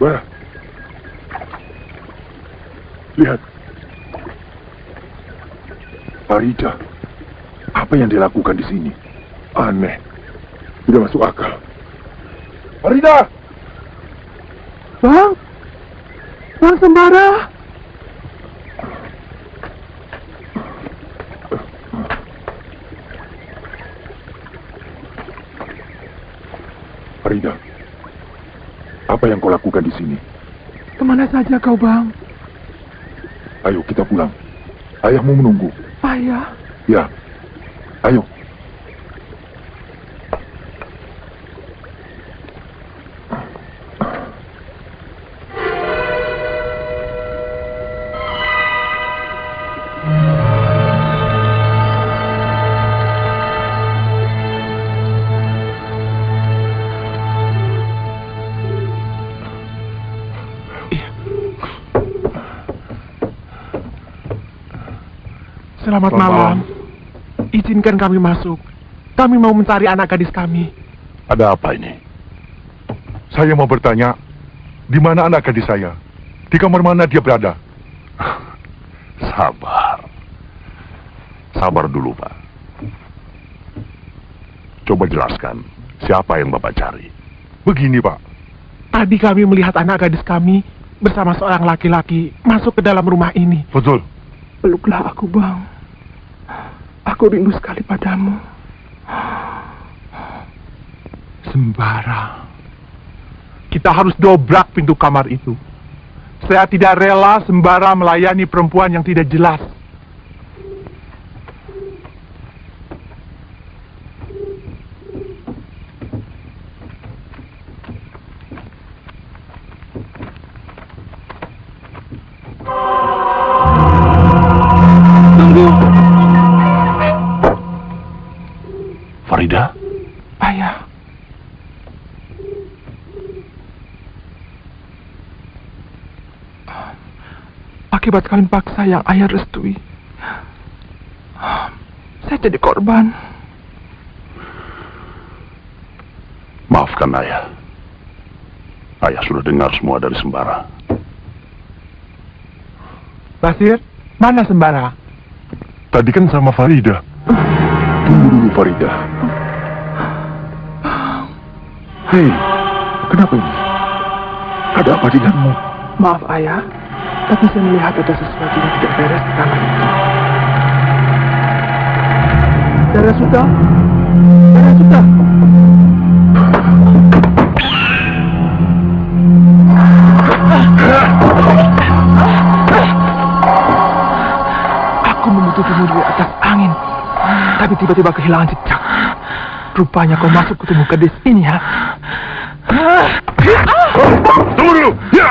Speaker 2: Wah. Lihat. Farida. Apa yang dilakukan di sini? Aneh. Tidak masuk akal. Farida!
Speaker 5: Bang! Bang Sembara!
Speaker 2: Farida. Apa yang kau lakukan di sini?
Speaker 5: Kemana saja kau, Bang?
Speaker 2: Ayo kita pulang. Ayahmu menunggu.
Speaker 5: Ayah?
Speaker 2: Ya. Ayo.
Speaker 5: Selamat malam. Izinkan kami masuk. Kami mau mencari anak gadis kami.
Speaker 2: Ada apa ini? Saya mau bertanya, Di mana anak gadis saya? Di kamar mana dia berada?
Speaker 7: Sabar. Sabar dulu, Pak. Coba jelaskan, siapa yang Bapak cari?
Speaker 2: Begini, Pak.
Speaker 3: Tadi kami melihat anak gadis kami bersama seorang laki-laki masuk ke dalam rumah ini.
Speaker 2: Betul.
Speaker 3: Peluklah aku, Bang. Aku rindu sekali padamu. Sembara. Kita harus dobrak pintu kamar itu. Saya tidak rela Sembara melayani perempuan yang tidak jelas.
Speaker 7: Tunggu. Farida?
Speaker 3: Ayah. Akibat kawin paksa yang ayah restui, saya jadi korban.
Speaker 7: Maafkan ayah. Ayah sudah dengar semua dari Sembara.
Speaker 3: Basir, mana Sembara?
Speaker 2: Tadi kan sama Farida. Tunggu dulu, Farida. Hei, kenapa ini? Ada apa denganmu?
Speaker 3: Maaf ayah, tapi saya melihat ada sesuatu yang tidak beres di kamar itu. Darah sudah. Aku menutupimu di atas angin, tapi tiba-tiba kehilangan jejak. Rupanya kau masuk ke tubuh gadis ini, ya?
Speaker 7: Tunggu dulu! Ya!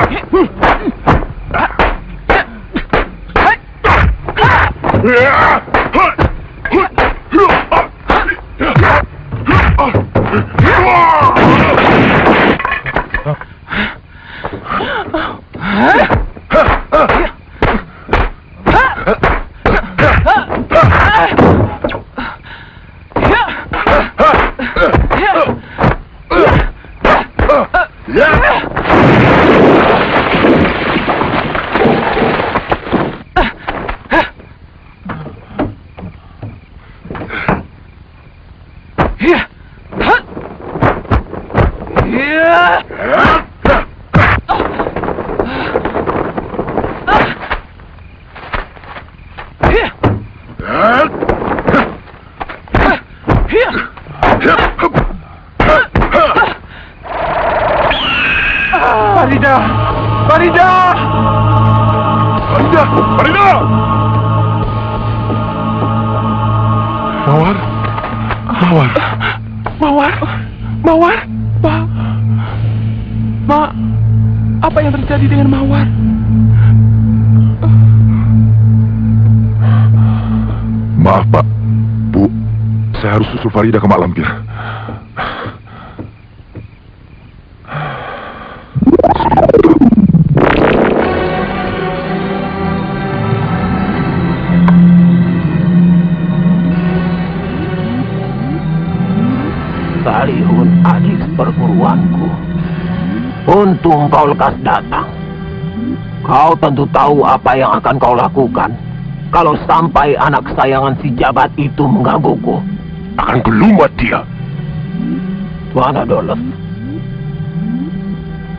Speaker 3: Apa yang terjadi dengan Mawar?
Speaker 2: Maaf, Pak. Bu, saya harus susul Farida ke Mak Lampir.
Speaker 1: Salihun adik perguruanku. Untung kau lekas datang. Kau tentu tahu apa yang akan kau lakukan kalau sampai anak kesayangan si jabat itu menggangguku.
Speaker 7: Akan kelumat dia.
Speaker 1: Tuan Adolf.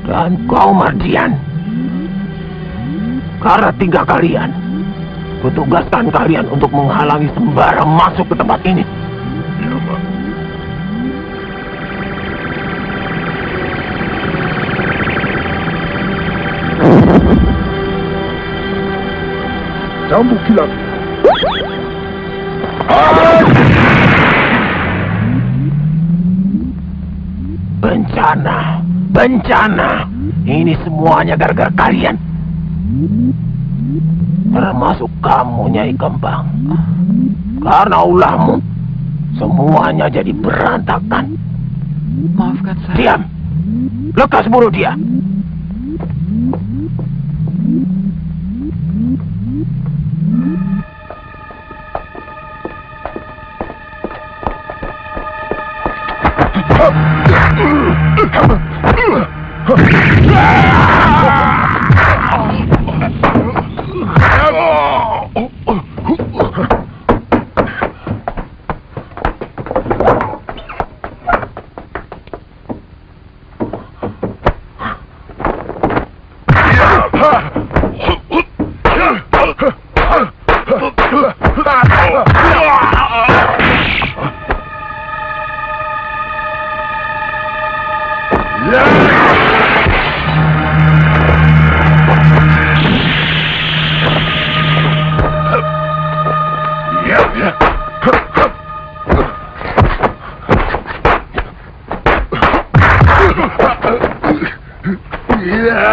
Speaker 1: Dan kau Mardian. Karena 3 kalian, kutugaskan kalian untuk menghalangi Sembara masuk ke tempat ini.
Speaker 7: Ya, Pak.
Speaker 2: Cambuk kilat.
Speaker 1: Bencana, bencana. Ini semuanya gara-gara kalian. Termasuk kamu, Nyai Kembang. Karena ulahmu, semuanya jadi berantakan.
Speaker 8: Maafkan saya.
Speaker 1: Diam. Lekas bunuh dia.
Speaker 7: Ada.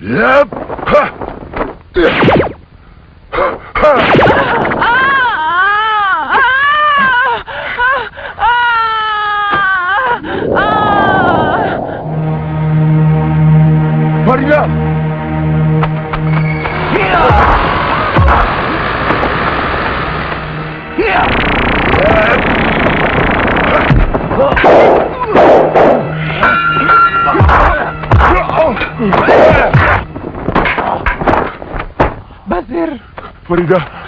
Speaker 7: Yep. Farida!
Speaker 3: Basir.
Speaker 7: Farida!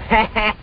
Speaker 1: Hehehe.